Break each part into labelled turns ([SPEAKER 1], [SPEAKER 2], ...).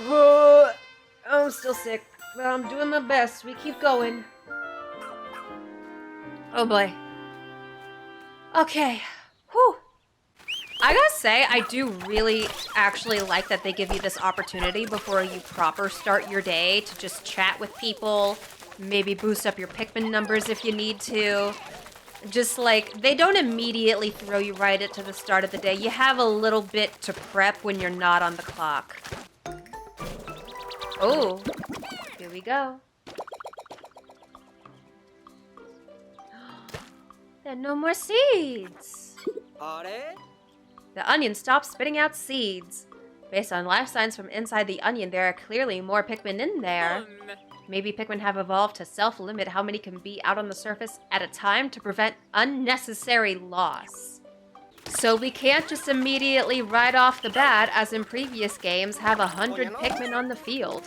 [SPEAKER 1] Oh, I'm still sick, but I'm doing my best. We keep going. Oh boy. Okay. Whew. I gotta say, I do really actually like that they give you this opportunity before you proper start your day to just chat with people, maybe boost up your Pikmin numbers if you need to. Just like, they don't immediately throw you right into the start of the day. You have a little bit to prep when you're not on the clock. Oh, here we go. There are no more seeds. The onion stops spitting out seeds. Based on life signs from inside the onion, there are clearly more Pikmin in there. Maybe Pikmin have evolved to self-limit how many can be out on the surface at a time to prevent unnecessary loss. So we can't just immediately right off the bat, as in previous games, have 100 Pikmin on the field.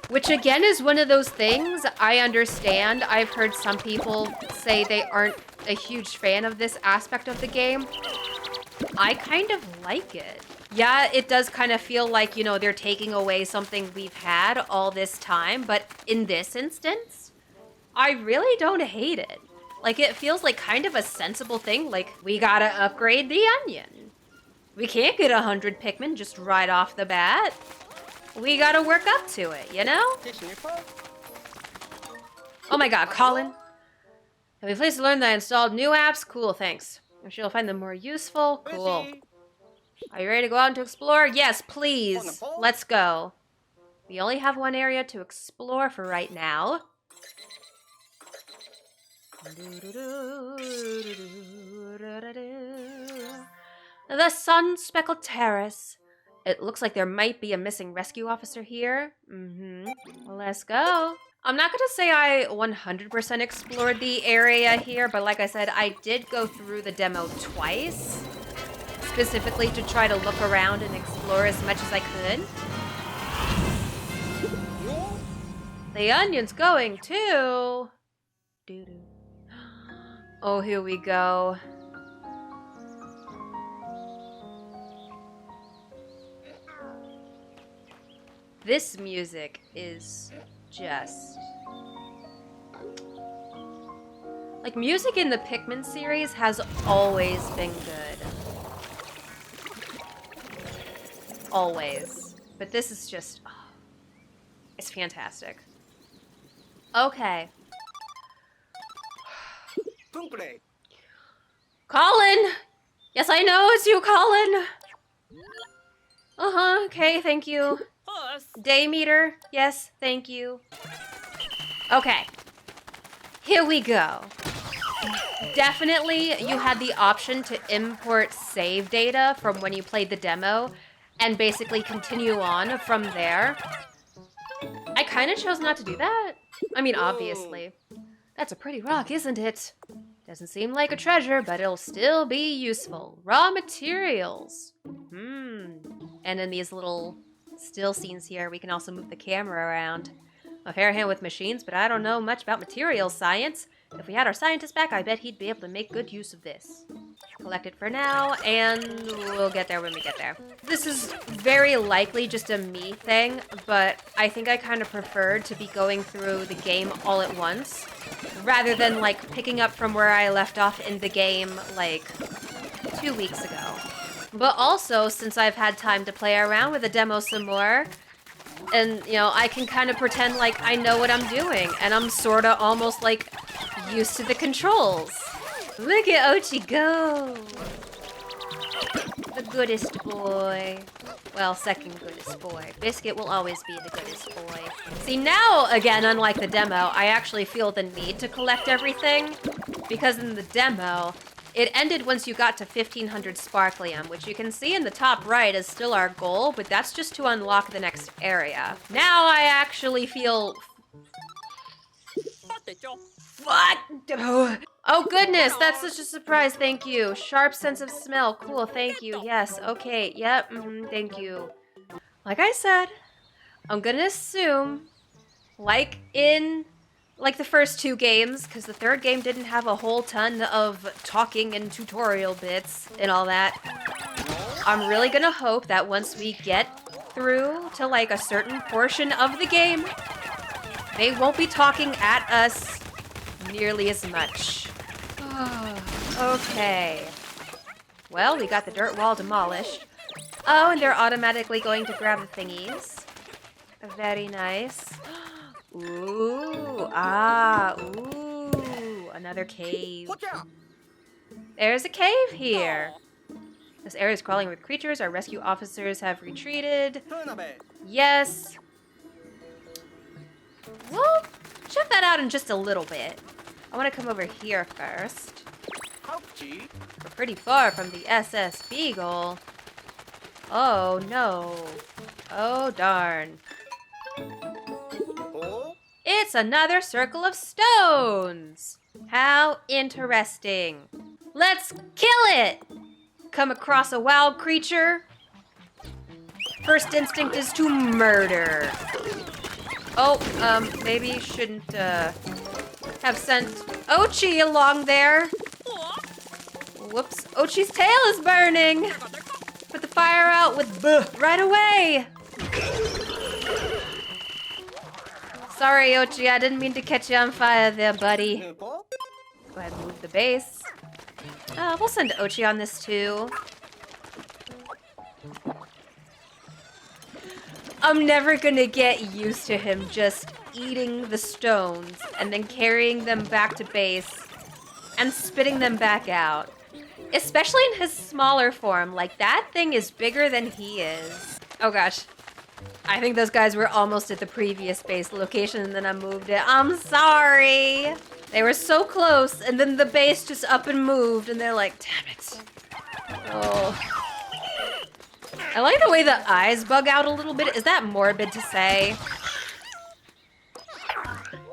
[SPEAKER 1] Which again is one of those things I understand. I've heard some people say they aren't a huge fan of this aspect of the game. I kind of like it. Yeah, it does kind of feel like, you know, they're taking away something we've had all this time, but in this instance, I really don't hate it. Like, it feels like kind of a sensible thing, like, we gotta upgrade the onion. We can't get 100 Pikmin just right off the bat. We gotta work up to it, you know? Oh my god, Colin. Have you pleased to learn that I installed new apps? Cool, thanks. I'm sure you'll find them more useful. Cool. Are you ready to go out and to explore? Yes, please. Let's go. We only have one area to explore for right now. The Sun-Speckled Terrace. It looks like there might be a missing rescue officer here. Let's go. I'm not gonna say I 100% explored the area here, but like I said, I did go through the demo twice, specifically to try to look around and explore as much as I could. The onion's going too. Doo-doo. Oh, here we go. This music is just... like, music in the Pikmin series has always been good. Always. But this is just... oh, it's fantastic. Okay. Colin! Yes, I know it's you, Colin! Uh-huh, okay, thank you. Day meter, yes, thank you. Okay. Here we go. Definitely, you had the option to import save data from when you played the demo and basically continue on from there. I kind of chose not to do that. I mean, obviously. That's a pretty rock, isn't it? Doesn't seem like a treasure, but it'll still be useful. Raw materials. And in these little still scenes here, we can also move the camera around. I'm a fair hand with machines, but I don't know much about materials science. If we had our scientist back, I bet he'd be able to make good use of this. Collect it for now, and we'll get there when we get there. This is very likely just a me thing, but I think I kind of preferred to be going through the game all at once, rather than, like, picking up from where I left off in the game, like, 2 weeks ago. But also, since I've had time to play around with the demo some more, and, you know, I can kind of pretend like I know what I'm doing, and I'm sort of almost, like, used to the controls. Look at Ochi go! The goodest boy. Well, second goodest boy. Biscuit will always be the goodest boy. See, now, again, unlike the demo, I actually feel the need to collect everything, because in the demo, it ended once you got to 1500 Sparklium, which you can see in the top right is still our goal, but that's just to unlock the next area. Now I actually feel... What? Oh goodness, that's such a surprise, thank you. Sharp sense of smell, cool, thank you, yes, okay, yep, thank you. Like I said, I'm gonna assume, like in... like the first two games, because the third game didn't have a whole ton of talking and tutorial bits and all that. I'm really gonna hope that once we get through to like a certain portion of the game, they won't be talking at us nearly as much. Okay. Well, we got the dirt wall demolished. Oh, and they're automatically going to grab the thingies. Very nice. Ooh, ooh, another cave. There's a cave here. This area is crawling with creatures. Our rescue officers have retreated. Yes. We'll check that out in just a little bit. I want to come over here first. We're pretty far from the SS Beagle. Oh, no. Oh, darn. It's another circle of stones. How interesting. Let's kill it! Come across a wild creature. First instinct is to murder. Oh, maybe shouldn't, have sent Ochi along there. Whoops, Ochi's tail is burning. Put the fire out with right away. Sorry, Ochi, I didn't mean to catch you on fire there, buddy. Go ahead and move the base. We'll send Ochi on this too. I'm never gonna get used to him just eating the stones and then carrying them back to base and spitting them back out. Especially in his smaller form. Like, that thing is bigger than he is. Oh gosh. I think those guys were almost at the previous base location and then I moved it. I'm sorry. They were so close and then the base just up and moved and they're like, damn it. Oh. I like the way the eyes bug out a little bit. Is that morbid to say?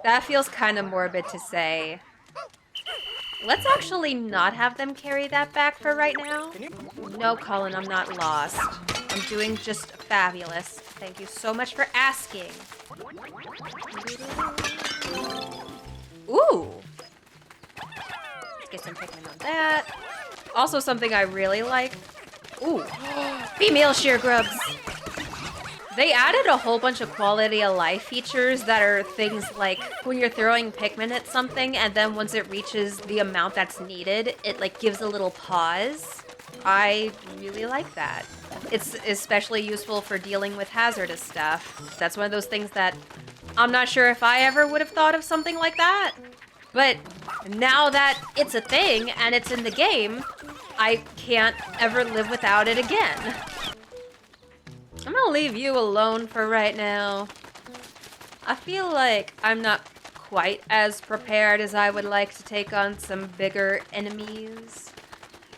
[SPEAKER 1] That feels kind of morbid to say. Let's actually not have them carry that back for right now. No, Colin, I'm not lost. I'm doing just fabulous. Thank you so much for asking. Ooh. Let's get some Pikmin on that. Also something I really like. Ooh. Female shear grubs. They added a whole bunch of quality of life features that are things like when you're throwing Pikmin at something and then once it reaches the amount that's needed, it like gives a little pause. I really like that. It's especially useful for dealing with hazardous stuff. That's one of those things that I'm not sure if I ever would have thought of something like that. But now that it's a thing and it's in the game, I can't ever live without it again. I'm gonna leave you alone for right now. I feel like I'm not quite as prepared as I would like to take on some bigger enemies.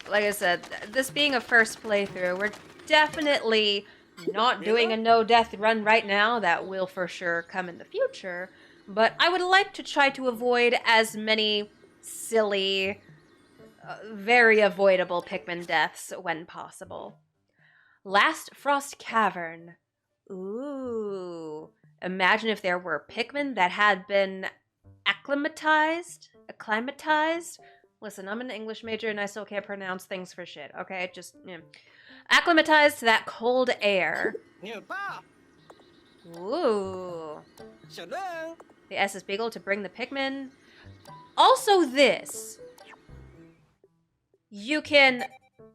[SPEAKER 1] Like I said, this being a first playthrough, we're definitely not doing a no-death run right now. That will for sure come in the future. But I would like to try to avoid as many silly, very avoidable Pikmin deaths when possible. Last Frost Cavern. Ooh. Imagine if there were Pikmin that had been acclimatized? Listen, I'm an English major and I still can't pronounce things for shit, okay? Just, acclimatized to that cold air. Ooh. The SS Beagle to bring the Pikmin. Also this. You can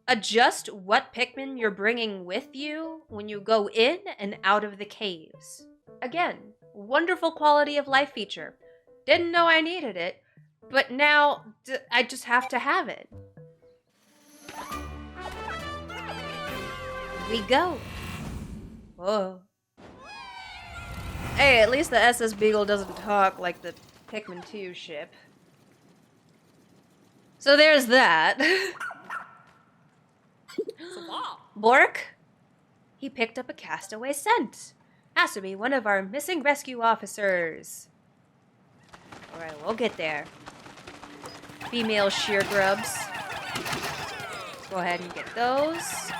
[SPEAKER 1] adjust what Pikmin you're bringing with you when you go in and out of the caves. Again, wonderful quality of life feature. Didn't know I needed it, but now I just have to have it. We go. Whoa. Hey, at least the SS Beagle doesn't talk like the Pikmin 2 ship. So there's that. Bork? He picked up a castaway scent. Has to be one of our missing rescue officers. Alright, we'll get there. Female shear grubs. Go ahead and get those.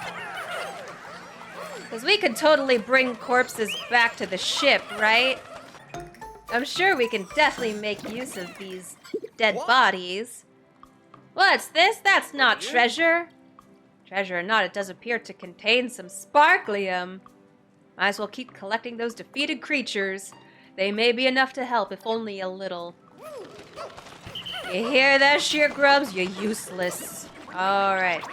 [SPEAKER 1] Because we could totally bring corpses back to the ship, right? I'm sure we can definitely make use of these dead bodies. What's this? That's not treasure. Treasure or not, it does appear to contain some sparklium. Might as well keep collecting those defeated creatures. They may be enough to help, if only a little. You hear that, sheer grubs? You're useless. Alright.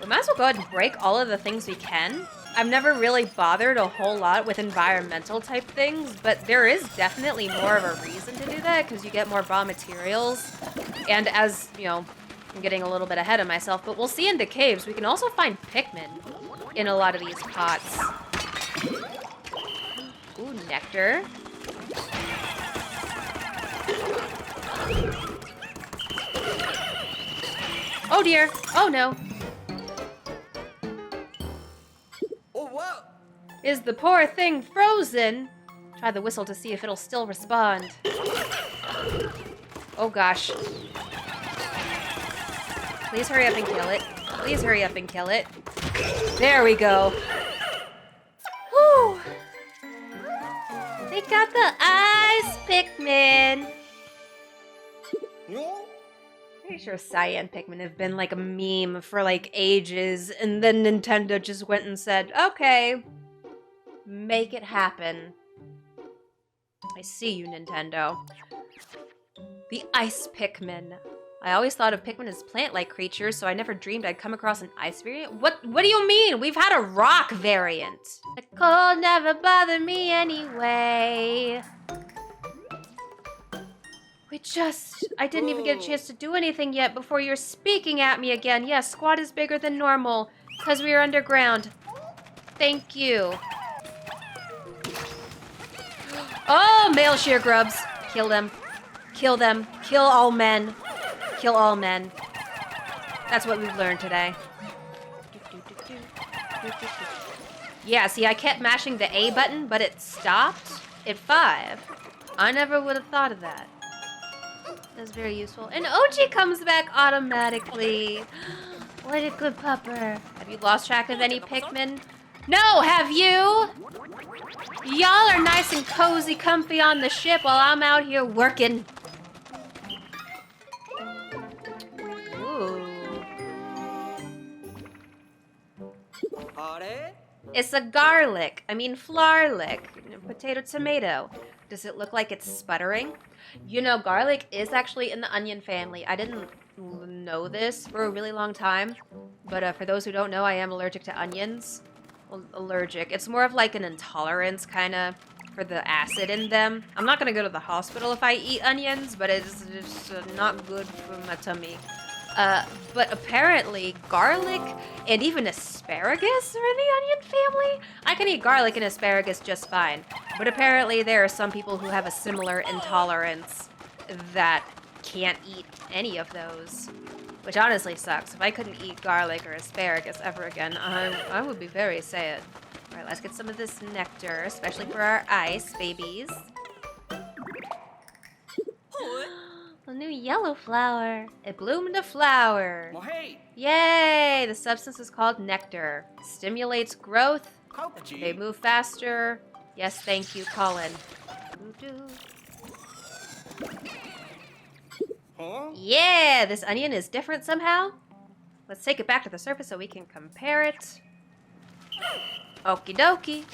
[SPEAKER 1] We might as well go ahead and break all of the things we can. I've never really bothered a whole lot with environmental type things, but there is definitely more of a reason to do that because you get more raw materials. And as, you know, I'm getting a little bit ahead of myself, but we'll see in the caves, we can also find Pikmin in a lot of these pots. Ooh, nectar. Oh dear. Oh no.
[SPEAKER 2] Oh, whoa.
[SPEAKER 1] Is the poor thing frozen? Try the whistle to see if it'll still respond. Oh gosh. Please hurry up and kill it. Please hurry up and kill it. There we go. Whew. We got the ice Pikmin.
[SPEAKER 2] No?
[SPEAKER 1] Pretty sure cyan Pikmin have been like a meme for like ages, and then Nintendo just went and said, okay, make it happen. I see you, Nintendo. The ice Pikmin. I always thought of Pikmin as plant-like creatures, so I never dreamed I'd come across an ice variant. What do you mean? We've had a rock variant. The cold never bothered me anyway. I didn't even get a chance to do anything yet before you're speaking at me again. Yes, squad is bigger than normal, because we are underground. Thank you. Oh, male sheer grubs. Kill them. Kill them. Kill all men. Kill all men. That's what we've learned today. Yeah, see, I kept mashing the A button, but it stopped at 5. I never would have thought of that. That's very useful. And Ochi comes back automatically. What a good pupper. Have you lost track of any Pikmin? No, have you? Y'all are nice and cozy, comfy on the ship while I'm out here working. Ooh. It's a garlic. I mean, flarlic. Potato, tomato. Does it look like it's sputtering? You know, garlic is actually in the onion family. I didn't know this for a really long time. But for those who don't know, I am allergic to onions. Well, allergic. It's more of like an intolerance, kind of, for the acid in them. I'm not going to go to the hospital if I eat onions, but it's not good for my tummy. But apparently garlic and even asparagus are in the onion family. I can eat garlic and asparagus just fine. But apparently there are some people who have a similar intolerance that can't eat any of those. Which honestly sucks. If I couldn't eat garlic or asparagus ever again, I would be very sad. Alright, let's get some of this nectar, especially for our ice babies. A new yellow flower. It bloomed a flower. Yay! The substance is called nectar. Stimulates growth. They move faster. Yes, thank you, Colin. Yeah, this onion is different somehow. Let's take it back to the surface so we can compare it. Okie dokie.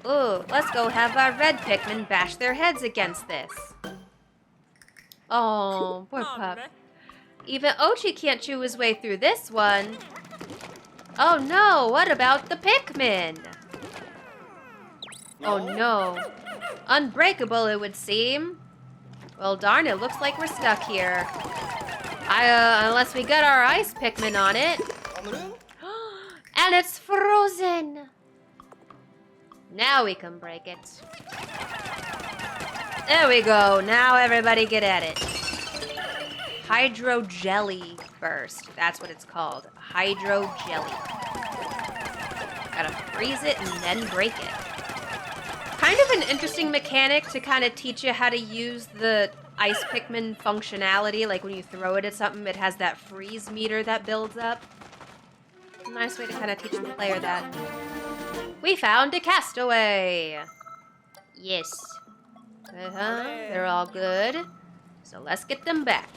[SPEAKER 1] Ooh, let's go have our red Pikmin bash their heads against this. Oh, poor pup. Even Ochi can't chew his way through this one. Oh no, what about the Pikmin? Oh no. Unbreakable, it would seem. Well, darn, it looks like we're stuck here. Unless we get our ice Pikmin on it. And it's frozen. Now we can break it. There we go. Now everybody get at it. Hydro jelly burst. That's what it's called. Hydro jelly. Gotta freeze it and then break it. Kind of an interesting mechanic to kind of teach you how to use the ice Pikmin functionality. Like when you throw it at something, it has that freeze meter that builds up. Nice way to kind of teach the player that. We found a castaway. Yes. They're all good. So let's get them back.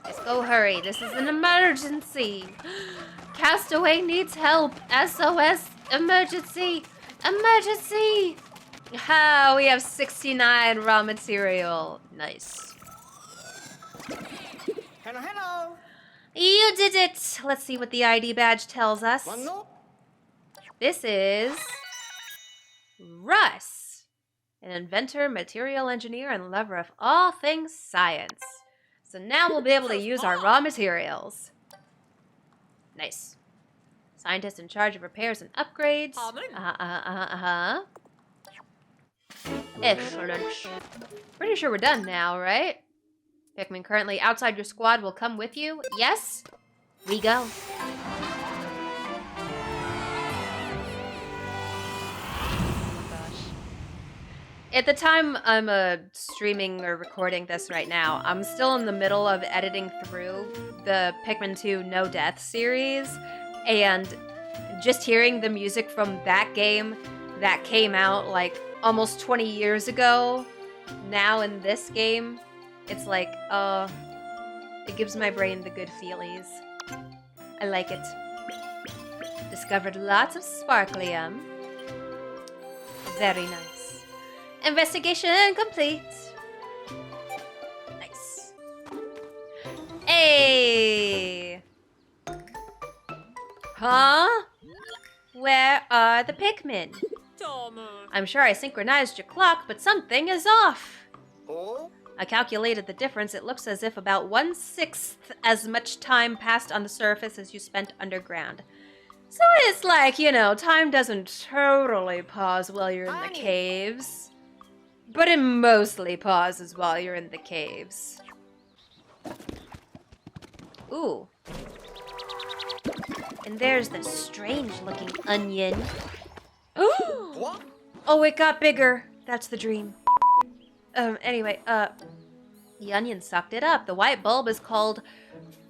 [SPEAKER 1] This Go hurry. This is an emergency. Castaway needs help. SOS. Emergency. Emergency. Ah, we have 69 raw material. Nice.
[SPEAKER 2] Hello, hello.
[SPEAKER 1] You did it. Let's see what the ID badge tells us.
[SPEAKER 2] One
[SPEAKER 1] This is Russ, an inventor, material engineer, and lover of all things science. So now we'll be able to use our raw materials. Nice. Scientist in charge of repairs and upgrades. Excellent. Pretty sure we're done now, right? Pikmin currently outside your squad will come with you. Yes? We go. At the time I'm streaming or recording this right now, I'm still in the middle of editing through the Pikmin 2 No Death series, and just hearing the music from that game that came out like almost 20 years ago, now in this game, it's like, it gives my brain the good feelies. I like it. Discovered lots of sparklium. Very nice. Investigation complete. Nice. Hey! Huh? Where are the Pikmin? I'm sure I synchronized your clock, but something is off.
[SPEAKER 2] Oh,
[SPEAKER 1] I calculated the difference. It looks as if about 1/6 as much time passed on the surface as you spent underground. So it's like, you know, time doesn't totally pause while you're in the caves. But it mostly pauses while you're in the caves. Ooh. And there's this strange-looking onion.
[SPEAKER 2] what?
[SPEAKER 1] Oh, it got bigger. That's the dream. Anyway, the onion sucked it up. The white bulb is called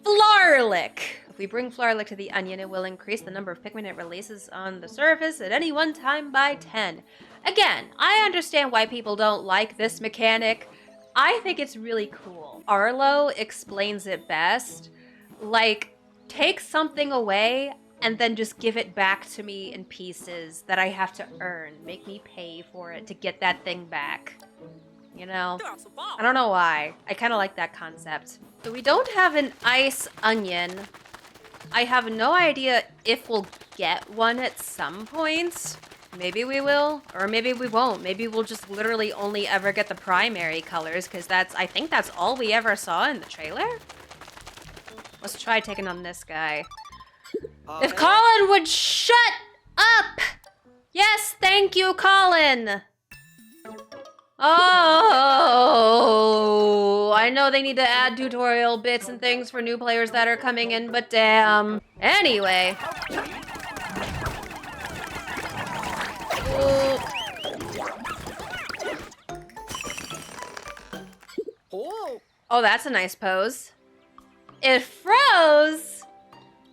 [SPEAKER 1] Flarlick. If we bring Flarlick to the onion, it will increase the number of Pikmin it releases on the surface at any one time by 10. Again, I understand why people don't like this mechanic. I think it's really cool. Arlo explains it best. Like, take something away and then just give it back to me in pieces that I have to earn. Make me pay for it to get that thing back. You know? I don't know why. I kind of like that concept. So we don't have an ice onion. I have no idea if we'll get one at some point. Maybe we will, or maybe we won't. Maybe we'll just literally only ever get the primary colors, because I think that's all we ever saw in the trailer. Let's try taking on this guy. If Colin would shut up! Yes, thank you, Colin! Oh, I know they need to add tutorial bits and things for new players that are coming in, but damn. Anyway. Oh, that's a nice pose. It froze!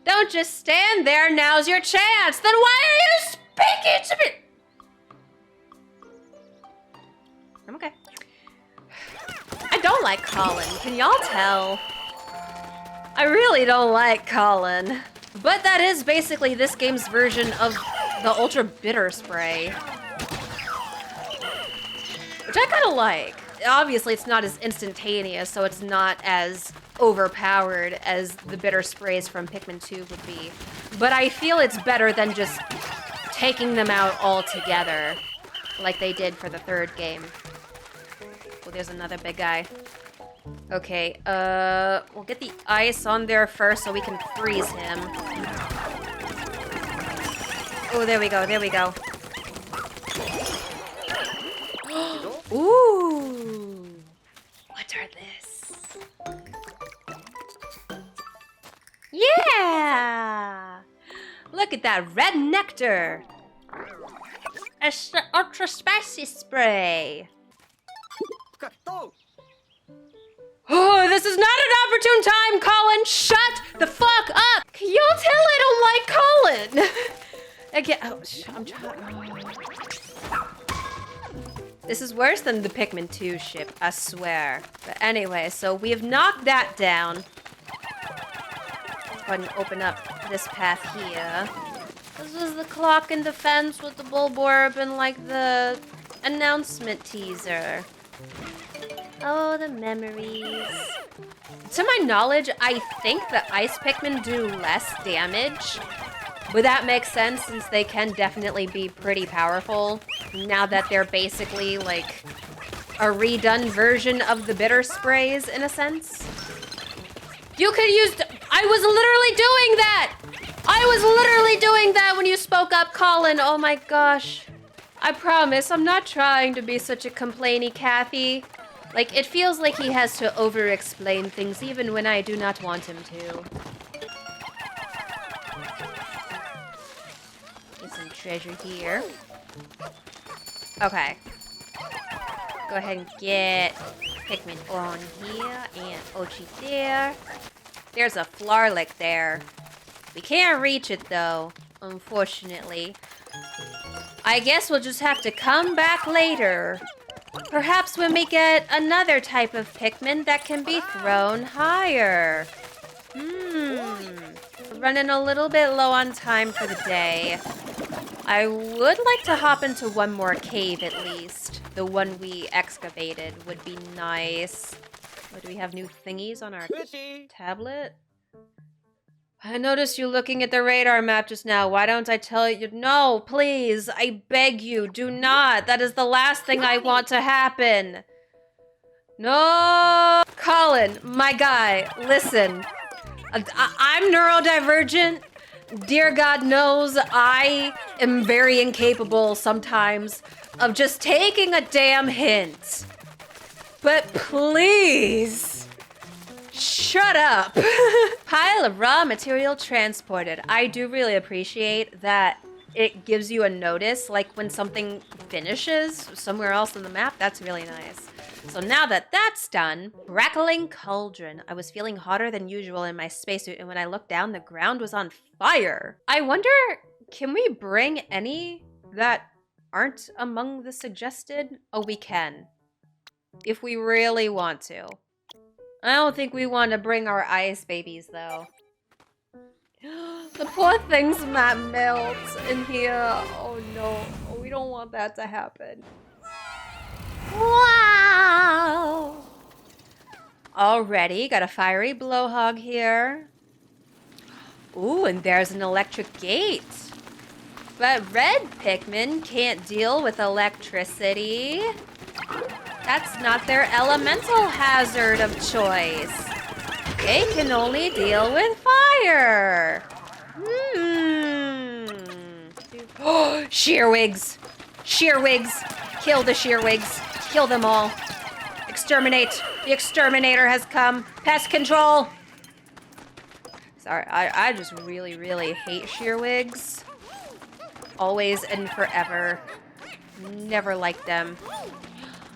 [SPEAKER 1] Don't just stand there, now's your chance! Then why are you speaking to me? I'm okay. I don't like Colin, can y'all tell? I really don't like Colin. But that is basically this game's version of the Ultra Bitter Spray. Which I kinda like. Obviously, it's not as instantaneous, so it's not as overpowered as the bitter sprays from Pikmin 2 would be. But I feel it's better than just taking them out altogether, like they did for the third game. Oh, there's another big guy. Okay, we'll get the ice on there first so we can freeze him. Oh, there we go, there we go. Ooh! What are this? Yeah! Look at that red nectar! It's the ultra spicy spray! Oh, this is not an opportune time, Colin! Shut the fuck up! Can y'all tell I don't like Colin? Again, oh, I'm trying. This is worse than the Pikmin 2 ship, I swear. But anyway, so we have knocked that down. go ahead and open up this path here. This is the clock in the fence with the bulborb and like the announcement teaser. Oh, the memories. To my knowledge, I think the ice Pikmin do less damage. But that makes sense since they can definitely be pretty powerful. Now that they're basically like a redone version of the bitter sprays in a sense. You could use... I was literally doing that! I was literally doing that when you spoke up, Colin. Oh my gosh. I promise, I'm not trying to be such a complainy Kathy. Like, it feels like he has to over-explain things even when I do not want him to. Get some treasure here. Okay. Go ahead and get Pikmin on here and Ochi there. There's a Flarlick there. We can't reach it though, unfortunately. I guess we'll just have to come back later. Perhaps when we get another type of Pikmin that can be thrown higher. We're running a little bit low on time for the day. I would like to hop into one more cave at least. The one we excavated would be nice. What, do we have new thingies on our tablet? I noticed you looking at the radar map just now. Why don't I tell you? No, please. I beg you, do not. That is the last thing I want to happen. No. Colin, my guy, listen. I'm neurodivergent. Dear God knows I am very incapable sometimes of just taking a damn hint. But please, shut up. Pile of raw material transported. I do really appreciate that it gives you a notice, like when something finishes somewhere else on the map. That's really nice. So now that that's done, crackling cauldron. I was feeling hotter than usual in my spacesuit, and when I looked down, the ground was on fire. I wonder, can we bring any that aren't among the suggested? Oh, we can. If we really want to. I don't think we want to bring our ice babies, though. The poor things might melt in here. Oh, no. We don't want that to happen. Wow! Already got a fiery blowhog here. Ooh, and there's an electric gate. But red Pikmin can't deal with electricity. That's not their elemental hazard of choice. They can only deal with fire. Oh, shearwigs. Shearwigs. Kill the shearwigs. Kill them all. Exterminate. The exterminator has come. Pest control. Sorry, I just really, really hate shearwigs. Always and forever. Never liked them.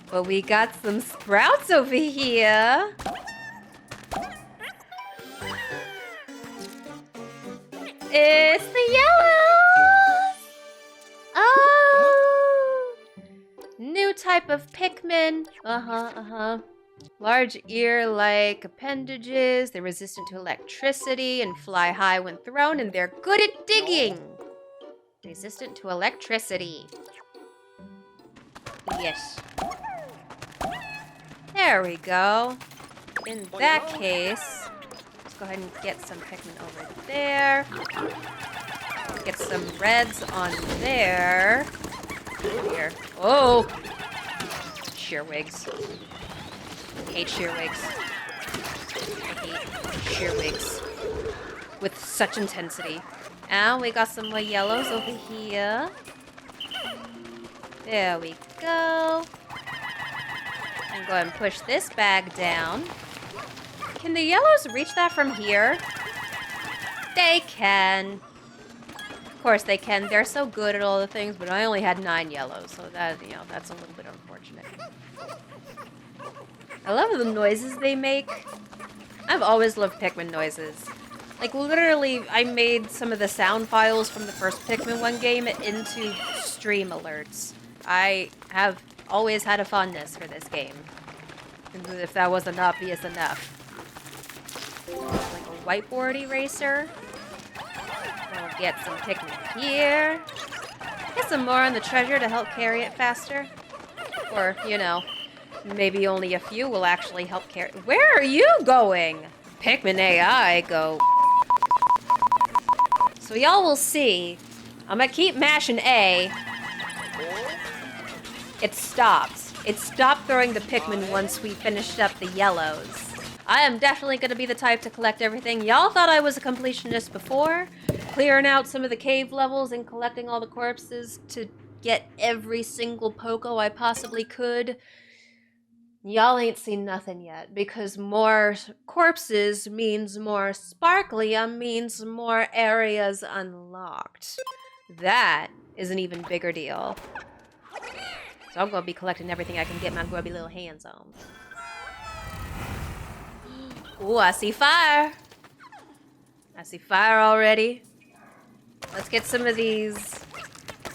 [SPEAKER 1] But we got some sprouts over here. It's the yellows! Oh! New type of Pikmin. Large ear-like appendages. They're resistant to electricity and fly high when thrown, and they're good at digging. Resistant to electricity. Yes. There we go. In that case, let's go ahead and get some Pikmin over there. Get some reds on there. Here. Oh! Shearwigs. I hate shearwigs. I hate shearwigs. With such intensity. And we got some more yellows over here. There we go. And go ahead and push this bag down. Can the yellows reach that from here? They can. Of course they can. They're so good at all the things, but I only had 9 yellows, so that, you know, that's a little bit unfortunate. I love the noises they make. I've always loved Pikmin noises. Like, literally, I made some of the sound files from the first Pikmin 1 game into stream alerts. I have always had a fondness for this game. If that wasn't obvious enough. Like a whiteboard eraser. We'll get some Pikmin here. Get some more on the treasure to help carry it faster. Or, you know, maybe only a few will actually help carry. Where are you going? Pikmin AI, go. So y'all will see. I'm gonna keep mashing A. It stopped. It stopped throwing the Pikmin once we finished up the yellows. I am definitely gonna be the type to collect everything. Y'all thought I was a completionist before, clearing out some of the cave levels and collecting all the corpses to get every single Poco I possibly could. Y'all ain't seen nothing yet, because more corpses means more sparklium means more areas unlocked. That is an even bigger deal. So I'm gonna be collecting everything I can get my grubby little hands on. Ooh, I see fire. I see fire already. Let's get some of these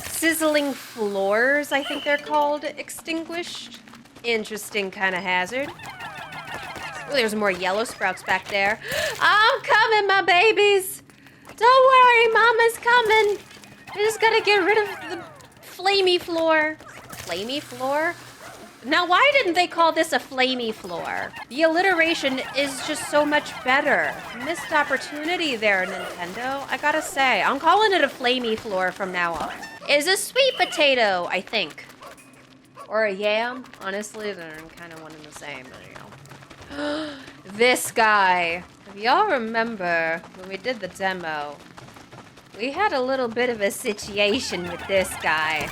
[SPEAKER 1] sizzling floors, I think they're called, extinguished. Interesting kind of hazard. Ooh, there's more yellow sprouts back there. I'm coming, my babies. Don't worry, Mama's coming. I just gotta get rid of the flamey floor. Flamey floor? Now, why didn't they call this a flamey floor? The alliteration is just so much better. Missed opportunity there, Nintendo. I gotta say, I'm calling it a flamey floor from now on. Is a sweet potato, I think. Or a yam. Honestly, they're kind of one and the same, you know. This guy. If y'all remember when we did the demo, we had a little bit of a situation with this guy.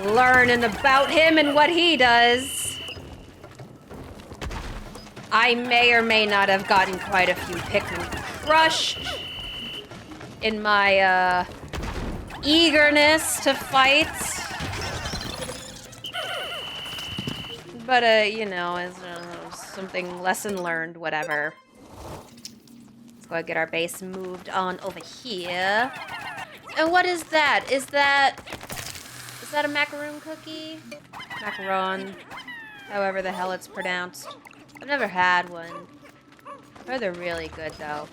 [SPEAKER 1] Learning about him and what he does. I may or may not have gotten quite a few Pikmin crushed in my eagerness to fight. But, you know, as something lesson learned, whatever. Let's go and get our base moved on over here. And what is that? Is that a macaroon cookie? Macaron. However the hell it's pronounced. I've never had one. I've heard they're really good, though.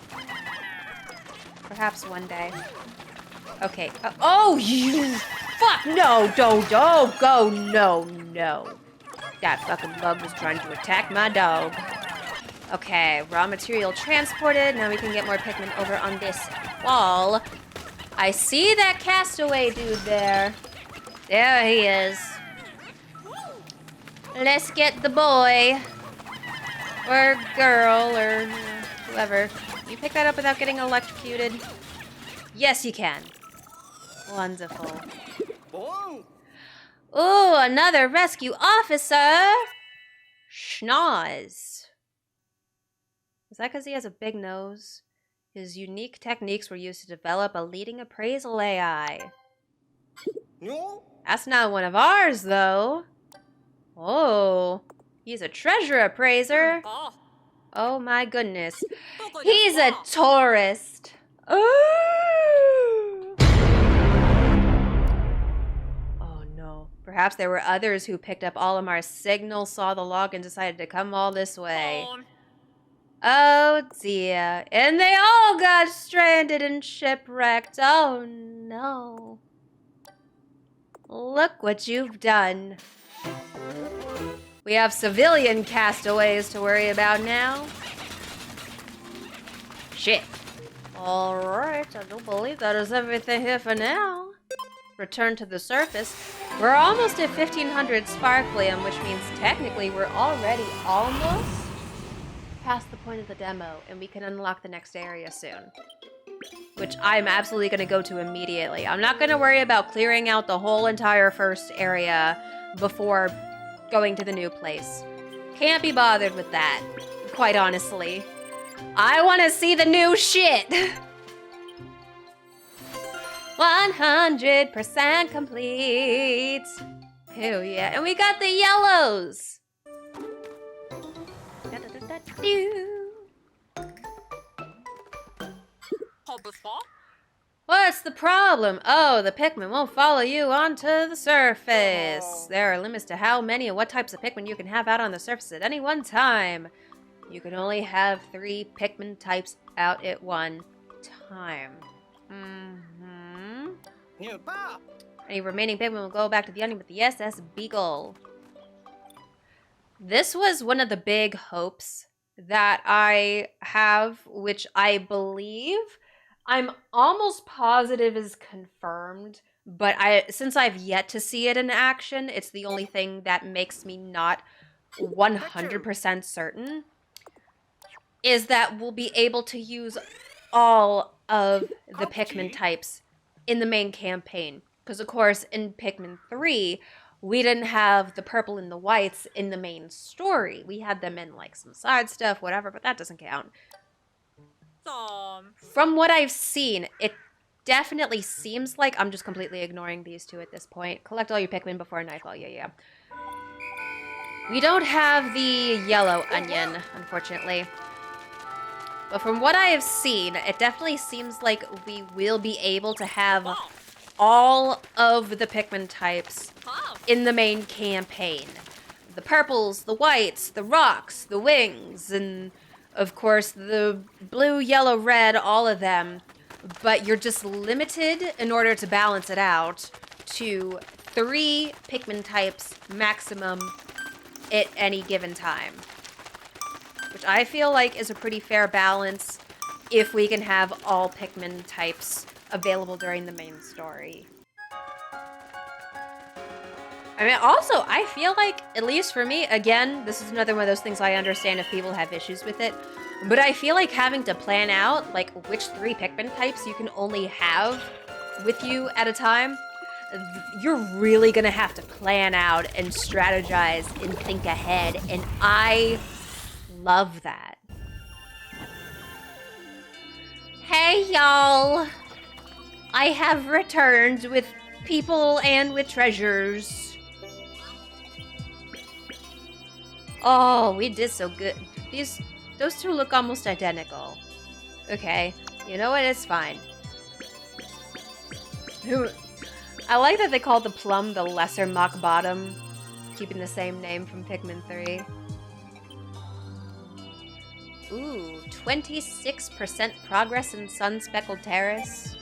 [SPEAKER 1] Perhaps one day. Okay. Oh, you... Fuck! No, don't go! No. That fucking bug was trying to attack my dog. Okay, raw material transported. Now we can get more Pikmin over on this wall. I see that castaway dude there. There he is. Let's get the boy. Or girl, or whoever. You pick that up without getting electrocuted? Yes, you can. Wonderful.
[SPEAKER 2] Boom.
[SPEAKER 1] Ooh, another rescue officer! Schnoz. Is that because he has a big nose? His unique techniques were used to develop a leading appraisal AI.
[SPEAKER 2] No.
[SPEAKER 1] That's not one of ours, though. Oh, he's a treasure appraiser. Oh my goodness. He's a tourist. Oh no. Perhaps there were others who picked up all of our signals, saw the log, and decided to come all this way. Oh dear. And they all got stranded and shipwrecked. Oh no. Look what you've done. We have civilian castaways to worry about now. Shit. Alright, I don't believe that is everything here for now. Return to the surface. We're almost at 1500 sparklium, which means technically we're already almost past the point of the demo, and we can unlock the next area soon. Which I'm absolutely going to go to immediately. I'm not going to worry about clearing out the whole entire first area before going to the new place. Can't be bothered with that, quite honestly. I want to see the new shit! 100% complete! Hell yeah. And we got the yellows! What's the problem? Oh, the Pikmin won't follow you onto the surface. There are limits to how many and what types of Pikmin you can have out on the surface at any one time. You can only have 3 Pikmin types out at one time. Mm-hmm.
[SPEAKER 2] New pa.
[SPEAKER 1] Any remaining Pikmin will go back to the Onion with the SS Beagle. This was one of the big hopes that I have, which I believe I'm almost positive is confirmed, but since I've yet to see it in action, it's the only thing that makes me not 100% certain, is that we'll be able to use all of the Pikmin types in the main campaign. Because, of course, in Pikmin 3, we didn't have the purple and the whites in the main story. We had them in, like, some side stuff, whatever, but that doesn't count. From what I've seen, it definitely seems like I'm just completely ignoring these two at this point. Collect all your Pikmin before nightfall. Yeah. We don't have the yellow onion, unfortunately. But from what I have seen, it definitely seems like we will be able to have all of the Pikmin types in the main campaign. The purples, the whites, the rocks, the wings, and of course the blue, yellow, red, all of them. But you're just limited in order to balance it out to 3 Pikmin types maximum at any given time. Which I feel like is a pretty fair balance if we can have all Pikmin types available during the main story. I mean, also, I feel like, at least for me, again, this is another one of those things I understand if people have issues with it, but I feel like having to plan out, like, which 3 Pikmin types you can only have with you at a time, you're really gonna have to plan out and strategize and think ahead, and I love that. Hey, y'all! I have returned with people and with treasures. Oh, we did so good. Those two look almost identical. Okay, you know what? It's fine. I like that they call the plum the lesser mock bottom, keeping the same name from Pikmin 3. Ooh, 26% progress in Sun Speckled Terrace.